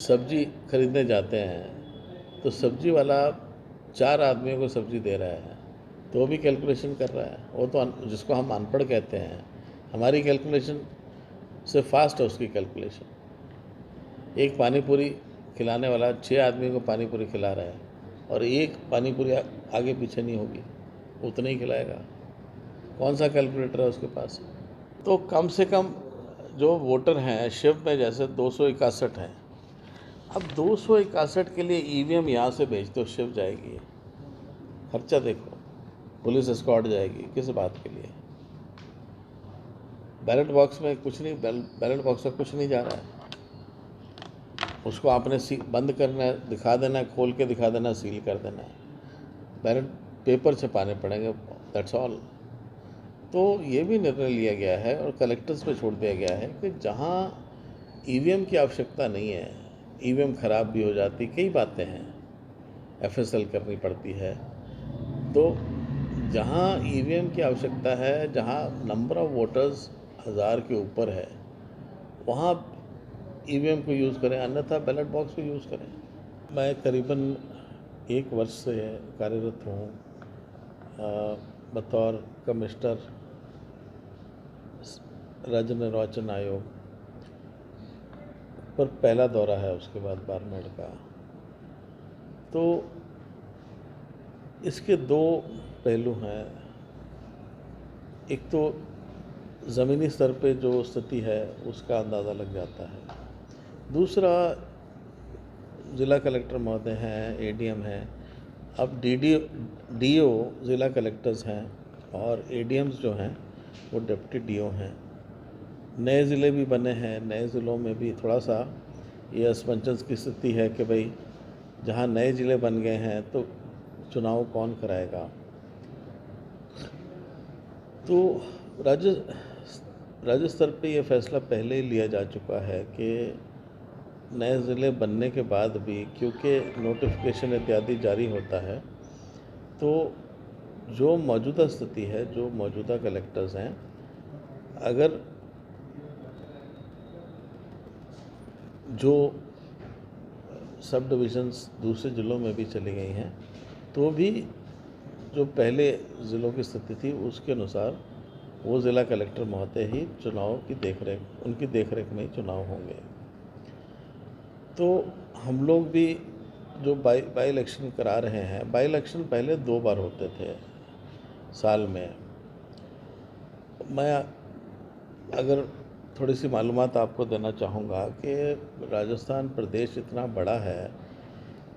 सब्जी खरीदने जाते हैं तो सब्जी वाला 4 आदमियों को सब्जी दे रहा है तो वो भी कैलकुलेशन कर रहा है। वो तो जिसको हम अनपढ़ कहते हैं, हमारी कैलकुलेशन से फास्ट है उसकी कैलकुलेशन। एक पानी पूरी खिलाने वाला 6 आदमी को पानी पूरी खिला रहा है और एक पानी पूरी आगे पीछे नहीं होगी, उतना ही खिलाएगा। कौन सा कैलकुलेटर है उसके पास? तो कम से कम जो वोटर हैं शिव में जैसे 261 हैं, अब 261 के लिए ईवीएम यहाँ से भेज दो, शिव जाएगी। खर्चा देखो, पुलिस एस्कॉर्ट जाएगी, किस बात के लिए? बैलेट बॉक्स में कुछ नहीं, बैलेट बॉक्स में कुछ नहीं जा रहा है। उसको आपने बंद करना है, दिखा देना है, खोल के दिखा देना है, सील कर देना है, बैलेट पेपर छपाने पड़ेंगे, दैट्स ऑल। तो ये भी निर्णय लिया गया है और कलेक्टर्स पे छोड़ दिया गया है कि जहाँ ईवीएम की आवश्यकता नहीं है, ईवीएम ख़राब भी हो जाती, कई बातें हैं, एफएसएल करनी पड़ती है, तो जहाँ ईवीएम की आवश्यकता है, जहाँ नंबर ऑफ़ वोटर्स 1000 के ऊपर है, वहाँ ईवीएम को यूज़ करें, अन्यथा बैलेट बॉक्स को यूज़ करें। मैं करीबन 1 वर्ष से कार्यरत हूँ बतौर कमिश्नर राज्य निर्वाचन आयोग पर। पहला दौरा है उसके बाद बारमेड़ का। तो इसके 2 पहलू हैं। एक तो ज़मीनी स्तर पे जो स्थिति है उसका अंदाज़ा लग जाता है। दूसरा, ज़िला कलेक्टर महोदय हैं, एडीएम हैं, अब डीओ ज़िला कलेक्टर्स हैं और एडीएम्स जो हैं वो डिप्टी डीओ हैं। नए ज़िले भी बने हैं, नए ज़िलों में भी थोड़ा सा ये असमंजस की स्थिति है कि भाई जहाँ नए ज़िले बन गए हैं तो चुनाव कौन कराएगा। तो राज्य स्तर पे ये फैसला पहले ही लिया जा चुका है कि नए ज़िले बनने के बाद भी, क्योंकि नोटिफिकेशन इत्यादि जारी होता है, तो जो मौजूदा स्थिति है, जो मौजूदा कलेक्टर्स हैं, अगर जो सब डिविज़न्स दूसरे ज़िलों में भी चली गई हैं तो भी जो पहले ज़िलों की स्थिति थी उसके अनुसार वो ज़िला कलेक्टर महोदय ही चुनाव की उनकी देखरेख में ही चुनाव होंगे। तो हम लोग भी जो बाई इलेक्शन करा रहे हैं, बाई इलेक्शन पहले 2 बार होते थे साल में। मैं अगर थोड़ी सी मालूमात आपको देना चाहूँगा कि राजस्थान प्रदेश इतना बड़ा है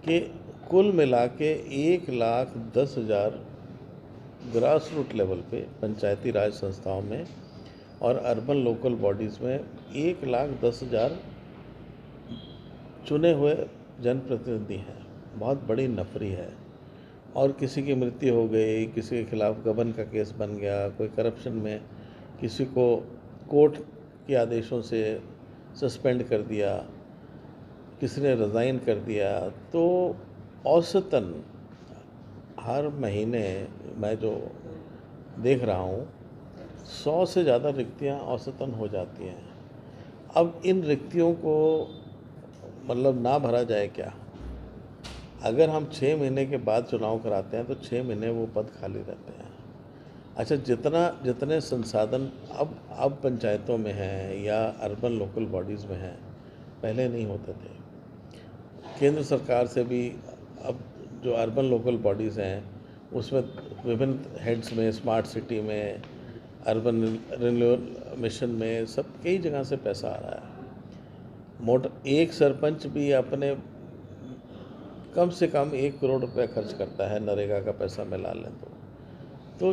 कि कुल मिला के 1,10,000 ग्रास रूट लेवल पे पंचायती राज संस्थाओं में और अर्बन लोकल बॉडीज़ में 1,10,000 चुने हुए जनप्रतिनिधि हैं। बहुत बड़ी नफरी है। और किसी की मृत्यु हो गई, किसी के खिलाफ गबन का केस बन गया, कोई करप्शन में किसी को कोर्ट के आदेशों से सस्पेंड कर दिया, किसी ने रिज़ाइन कर दिया, तो औसतन हर महीने मैं जो देख रहा हूँ 100 से ज़्यादा रिक्तियाँ औसतन हो जाती हैं। अब इन रिक्तियों को मतलब ना भरा जाए क्या? अगर हम 6 महीने के बाद चुनाव कराते हैं तो 6 महीने वो पद खाली रहते हैं। अच्छा, जितने संसाधन अब पंचायतों में हैं या अर्बन लोकल बॉडीज़ में हैं, पहले नहीं होते थे। केंद्र सरकार से भी अब जो अर्बन लोकल बॉडीज़ हैं उसमें विभिन्न हेड्स में, स्मार्ट सिटी में, अर्बन रिन्यूअल मिशन में, सब कई जगह से पैसा आ रहा है। एक सरपंच भी अपने कम से कम 1 करोड़ रुपया खर्च करता है नरेगा का पैसा मिला लें तो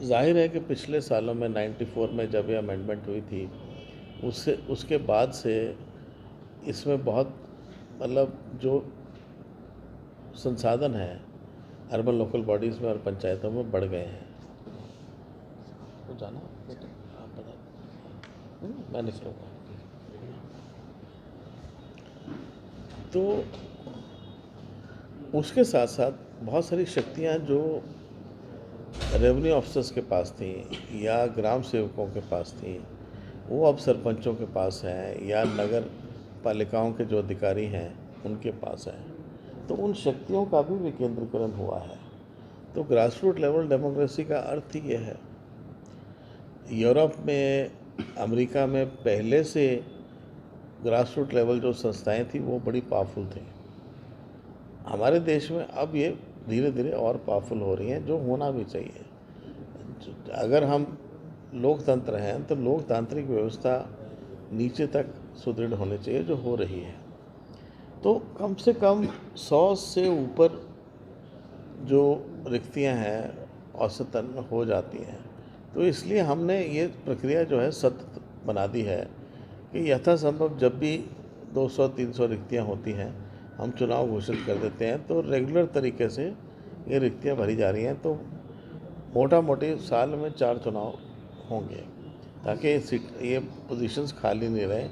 जाहिर है कि पिछले सालों में 94 में जब ये अमेंडमेंट हुई थी उसके बाद से इसमें बहुत मतलब जो संसाधन हैं अर्बन लोकल बॉडीज़ में और पंचायतों में बढ़ गए हैं। तो जाना आप बता, मैं निकलूँगा। तो उसके साथ साथ बहुत सारी शक्तियाँ जो रेवेन्यू ऑफिसर्स के पास थी या ग्राम सेवकों के पास थी, वो अब सरपंचों के पास हैं या नगर पालिकाओं के जो अधिकारी हैं उनके पास है, तो उन शक्तियों का भी विकेंद्रीकरण हुआ है। तो ग्रास रूट लेवल डेमोक्रेसी का अर्थ ही ये है। यूरोप में, अमेरिका में पहले से ग्रास रूट लेवल जो संस्थाएं थी वो बड़ी पावरफुल थी। हमारे देश में अब ये धीरे धीरे और पावरफुल हो रही हैं, जो होना भी चाहिए। अगर हम लोकतंत्र हैं तो लोकतांत्रिक व्यवस्था नीचे तक सुदृढ़ होनी चाहिए, जो हो रही है। तो कम से कम 100 से ऊपर जो रिक्तियां हैं औसतन हो जाती हैं। तो इसलिए हमने ये प्रक्रिया जो है सतत बना दी है कि यथासंभव जब भी 200-300 रिक्तियां होती हैं हम चुनाव घोषित कर देते हैं, तो रेगुलर तरीके से ये रिक्तियां भरी जा रही हैं। तो मोटा मोटी साल में 4 चुनाव होंगे, ताकि ये पोजीशंस खाली नहीं रहे।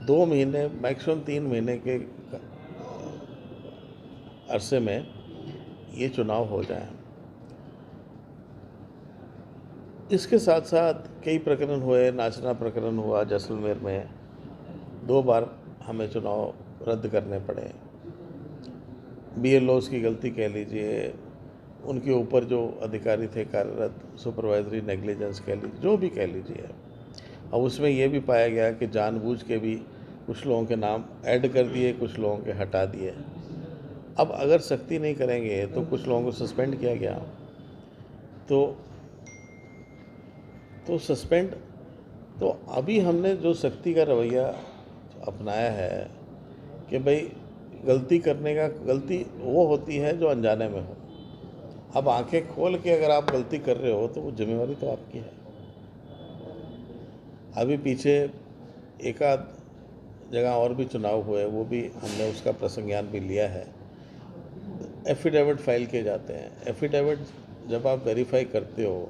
2 महीने, मैक्सिमम 3 महीने के अरसे में ये चुनाव हो जाए। इसके साथ साथ कई प्रकरण हुए। नाचना प्रकरण हुआ जैसलमेर में, 2 बार हमें चुनाव रद्द करने पड़े। BLOs की गलती कह लीजिए, उनके ऊपर जो अधिकारी थे कार्यरत, सुपरवाइजरी नेग्लिजेंस कह लीजिए, जो भी कह लीजिए। अब उसमें यह भी पाया गया कि जानबूझ के भी कुछ लोगों के नाम ऐड कर दिए, कुछ लोगों के हटा दिए। अब अगर सख्ती नहीं करेंगे तो कुछ लोगों को सस्पेंड किया गया। तो सस्पेंड, तो अभी हमने जो सख्ती का रवैया अपनाया है कि भाई गलती वो होती है जो अनजाने में हो। अब आंखें खोल के अगर आप गलती कर रहे हो तो वो जिम्मेवारी तो आपकी है। अभी पीछे एक आध जगह और भी चुनाव हुए, वो भी हमने उसका प्रसंज्ञान भी लिया है। एफिडेविट फाइल किए जाते हैं। एफिडेविट जब आप वेरीफाई करते हो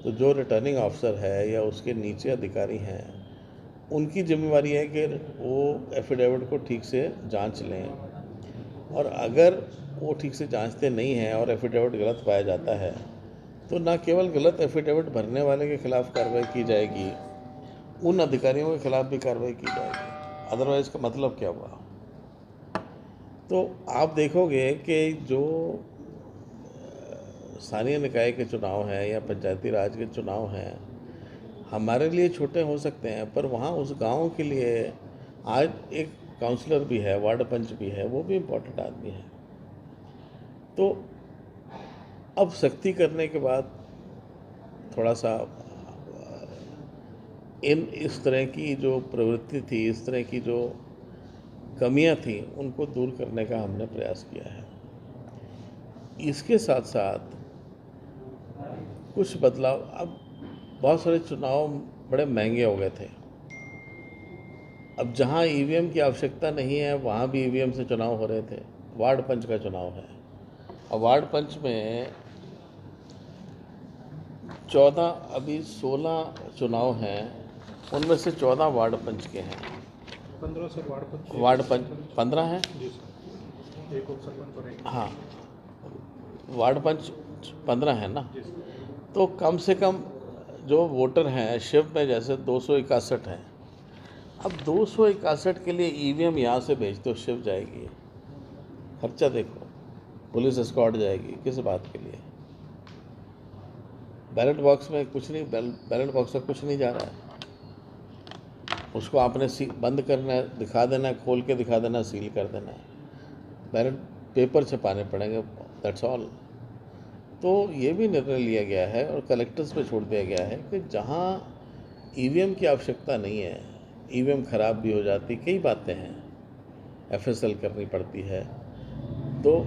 तो जो रिटर्निंग ऑफिसर है या उसके नीचे अधिकारी हैं, उनकी जिम्मेवारी है कि वो एफिडेविट को ठीक से जांच लें, और अगर वो ठीक से जांचते नहीं हैं और एफिडेविट गलत पाया जाता है तो न केवल गलत एफिडेविट भरने वाले के खिलाफ कार्रवाई की जाएगी, उन अधिकारियों के खिलाफ भी कार्रवाई की जाएगी। अदरवाइज का मतलब क्या हुआ? तो आप देखोगे कि जो स्थानीय निकाय के चुनाव हैं या पंचायती राज के चुनाव हैं, हमारे लिए छोटे हो सकते हैं, पर वहाँ उस गांव के लिए आज एक काउंसलर भी है, वार्ड पंच भी है, वो भी इम्पोर्टेंट आदमी है। तो अब सख्ती करने के बाद थोड़ा सा इस तरह की जो प्रवृत्ति थी, इस तरह की जो कमियां थी, उनको दूर करने का हमने प्रयास किया है। इसके साथ साथ कुछ बदलाव, अब बहुत सारे चुनाव बड़े महंगे हो गए थे। अब जहां EVM की आवश्यकता नहीं है वहां भी EVM से चुनाव हो रहे थे। वार्ड पंच का चुनाव है, और वार्ड पंच में 16 चुनाव हैं, उनमें से 14 वार्ड पंच के हैं। 15 से वार्ड पंच 15 हैं जी सर, एक उप सरपंच और एक। हाँ, वार्ड पंच 15 है ना। जी सर। तो कम से कम जो वोटर हैं शिव में जैसे 261 हैं। अब 261 के लिए EVM यहाँ से भेजते हो, शिव जाएगी, खर्चा देखो, पुलिस एस्कॉर्ट जाएगी, किस बात के लिए? बैलेट बॉक्स में कुछ नहीं, बैलेट बॉक्स में कुछ नहीं जा रहा है। उसको आपने बंद करना है, दिखा देना है, खोल के दिखा देना, सील कर देना है, बैलेट पेपर छपाने पड़ेंगे, दैट्स ऑल। तो ये भी निर्णय लिया गया है और कलेक्टर्स पे छोड़ दिया गया है कि जहाँ EVM की आवश्यकता नहीं है, EVM ख़राब भी हो जाती, कई बातें हैं, FSL करनी पड़ती है, तो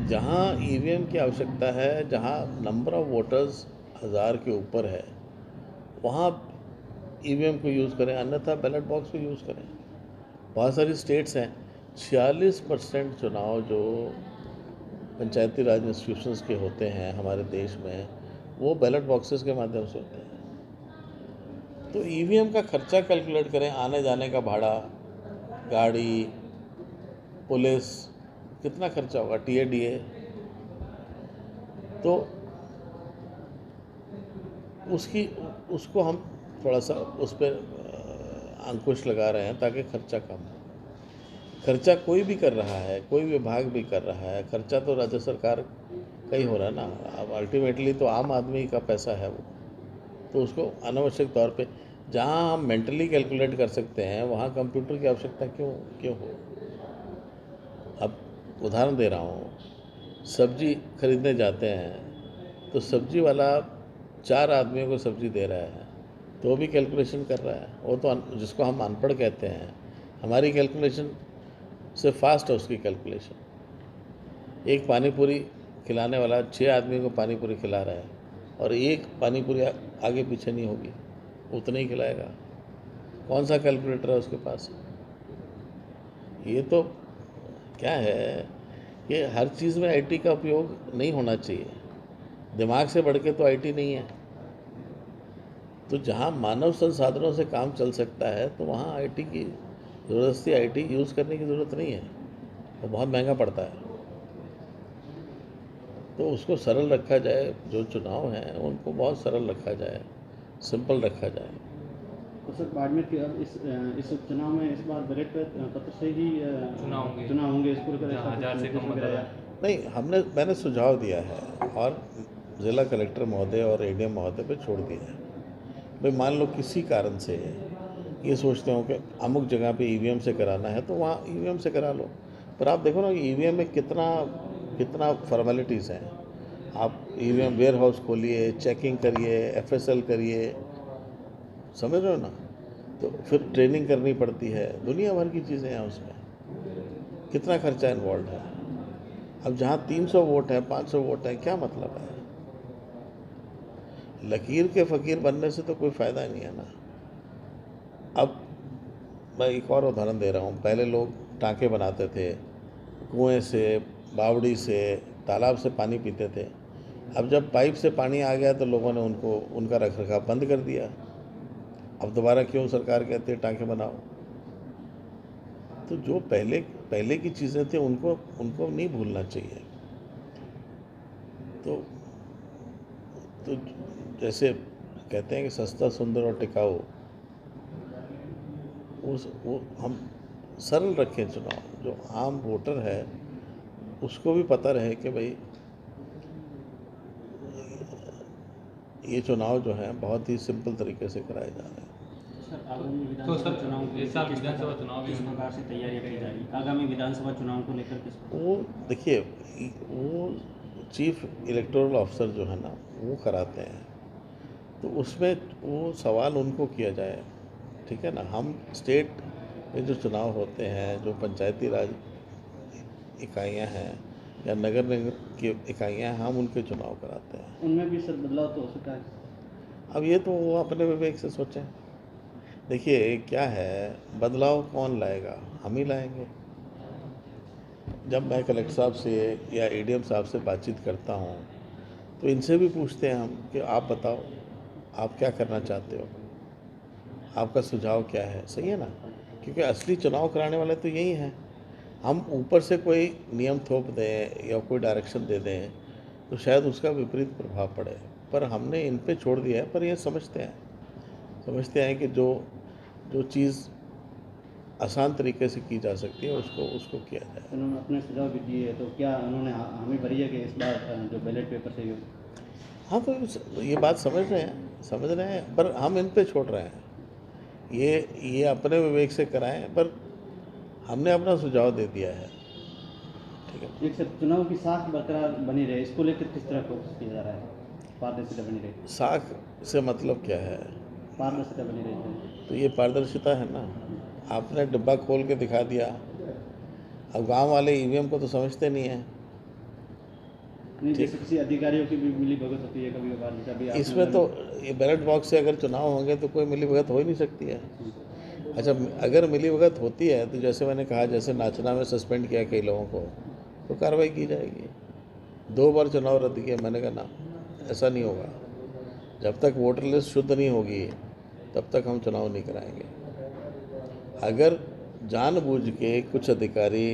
जहाँ EVM की आवश्यकता है, जहाँ नंबर ऑफ़ वोटर्स 1000 के ऊपर है, वहाँ EVM को यूज़ करें, अन्यथा बैलेट बॉक्स को यूज़ करें। बहुत सारी स्टेट्स हैं, 46% चुनाव जो पंचायती राज इंस्टीट्यूशंस के होते हैं हमारे देश में, वो बैलेट बॉक्सेस के माध्यम से होते हैं। तो EVM का खर्चा कैलकुलेट करें, आने जाने का भाड़ा, गाड़ी, पुलिस, कितना खर्चा होगा, TA तो उसको हम थोड़ा सा उस पर अंकुश लगा रहे हैं ताकि खर्चा कम हो। खर्चा कोई भी कर रहा है, कोई विभाग भी कर रहा है, खर्चा तो राज्य सरकार का ही हो रहा है ना। अब अल्टीमेटली तो आम आदमी का पैसा है वो, तो उसको अनावश्यक तौर पे जहाँ हम मेंटली कैलकुलेट कर सकते हैं वहाँ कंप्यूटर की आवश्यकता क्यों क्यों हो। अब उदाहरण दे रहा हूँ, सब्जी खरीदने जाते हैं तो सब्जी वाला 4 आदमियों को सब्जी दे रहा है तो भी कैलकुलेशन कर रहा है। वो तो जिसको हम अनपढ़ कहते हैं, हमारी कैलकुलेशन से फास्ट है उसकी कैलकुलेशन। एक पानी पूरी खिलाने वाला 6 आदमी को पानी पूरी खिला रहा है और एक पानी पूरी आगे पीछे नहीं होगी, उतना ही खिलाएगा। कौन सा कैलकुलेटर है उसके पास? ये तो क्या है कि हर चीज़ में आईटी का उपयोग नहीं होना चाहिए। दिमाग से बढ़ के तो आईटी नहीं है। तो जहाँ मानव संसाधनों से काम चल सकता है तो वहाँ आईटी की ज़रूरत थी, आईटी यूज़ करने की ज़रूरत नहीं है, वो बहुत महंगा पड़ता है। तो उसको सरल रखा जाए, जो चुनाव हैं उनको बहुत सरल रखा जाए, सिंपल रखा जाए। तो सर बाड़मेर के अब इस उपचुनाव में इस बार बैलेट पत्र से ही चुनाव होंगे, इसको लेकर ऐसा कुछ 1000 से कम निर्देश वगैरह? नहीं, मैंने सुझाव दिया है और ज़िला कलेक्टर महोदय और एडीएम महोदय पे छोड़ दिया है। भाई मान लो किसी कारण से ये सोचते हो कि अमुक जगह पे ईवीएम से कराना है तो वहाँ ईवीएम से करा लो, पर आप देखो ना कि ईवीएम में कितना फॉर्मेलिटीज़ हैं। आप ईवीएम वेयर हाउस खोलिए, चेकिंग करिए, एफएसएल करिए, समझ रहे हो ना। तो फिर ट्रेनिंग करनी पड़ती है, दुनिया भर की चीज़ें हैं उसमें, कितना खर्चा इन्वॉल्व है। अब जहाँ 300 वोट हैं, 500 वोट हैं, क्या मतलब है? लकीर के फ़कीर बनने से तो कोई फ़ायदा नहीं है ना। अब मैं एक और उदाहरण दे रहा हूँ। पहले लोग टाँके बनाते थे, कुएं से, बावड़ी से, तालाब से पानी पीते थे। अब जब पाइप से पानी आ गया तो लोगों ने उनका रखरखाव बंद कर दिया। अब दोबारा क्यों सरकार कहती है टाँके बनाओ? तो जो पहले की चीज़ें थी उनको नहीं भूलना चाहिए। तो जैसे कहते हैं कि सस्ता, सुंदर और टिकाऊ, वो हम सरल रखें चुनाव। जो आम वोटर है उसको भी पता रहे कि भाई ये चुनाव जो है बहुत ही सिंपल तरीके से कराए जा रहे हैं। सर आगामी तो विधानसभा सर, चुनाव को इस साल किस विधानसभा प्रकार- चुनाव भी किस होंगे। प्रकार से तैयारियां की जा रही है आगामी विधानसभा चुनाव को लेकर? वो देखिए, वो चीफ इलेक्टोरल ऑफिसर जो है ना वो कराते हैं, तो उसमें वो सवाल उनको किया जाए, ठीक है ना। हम स्टेट में जो चुनाव होते हैं, जो पंचायती राज इकाइयाँ हैं या नगर निगम की इकाइयाँ हैं, हम उनके चुनाव कराते हैं। उनमें भी सर बदलाव तो हो सकता है? अब ये तो वो अपने विवेक से सोचें। देखिए क्या है, बदलाव कौन लाएगा? हम ही लाएंगे। जब मैं कलेक्टर साहब से या एडीएम साहब से बातचीत करता हूँ तो इनसे भी पूछते हैं हम कि आप बताओ, आप क्या करना चाहते हो, आपका सुझाव क्या है? सही है ना, क्योंकि असली चुनाव कराने वाले तो यही हैं। हम ऊपर से कोई नियम थोप दें या कोई डायरेक्शन दे दें तो शायद उसका विपरीत प्रभाव पड़े, पर हमने इन पे छोड़ दिया है। पर ये समझते हैं कि जो चीज़ आसान तरीके से की जा सकती है उसको किया जाए। उन्होंने अपने सुझाव भी दिए, तो क्या उन्होंने हमें भरी है कि इस बार जो बैलेट पेपर से हाँ, तो ये बात समझ रहे हैं, पर हम इन पे छोड़ रहे हैं। ये अपने विवेक से कराएं, पर हमने अपना सुझाव दे दिया है, ठीक है। एक सर चुनाव की साख बरकरार बनी रहे, इसको लेकर किस तरह फोकस किया जा रहा है? पारदर्शिता बनी रहे। साख से मतलब क्या है? पारदर्शिता बनी रही है। तो ये पारदर्शिता है ना। आपने डिब्बा खोल के दिखा दिया। अब गांव वाले ईवीएम को तो समझते नहीं हैं। नहीं, जैसे किसी अधिकारियों की भी मिली भगत होती है कभी कभी इसमें तो ये बैलेट बॉक्स से अगर चुनाव होंगे तो कोई मिली भगत हो ही नहीं सकती है। अच्छा, अगर मिली भगत होती है तो जैसे मैंने कहा, जैसे नाचना में सस्पेंड किया कई लोगों को, तो कार्रवाई की जाएगी। 2 बार चुनाव रद्द किया, मैंने कहा ना, ऐसा नहीं होगा। जब तक वोटर लिस्ट शुद्ध नहीं होगी तब तक हम चुनाव नहीं कराएंगे। अगर जानबूझ के कुछ अधिकारी,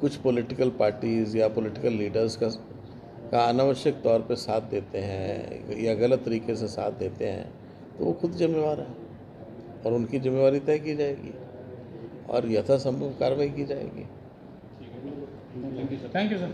कुछ पॉलिटिकल पार्टीज़ या पॉलिटिकल लीडर्स का अनावश्यक तौर पे साथ देते हैं या गलत तरीके से साथ देते हैं तो वो खुद जिम्मेवार है। और उनकी जिम्मेवारी तय की जाएगी और यथासंभव कार्रवाई की जाएगी। Thank you sir.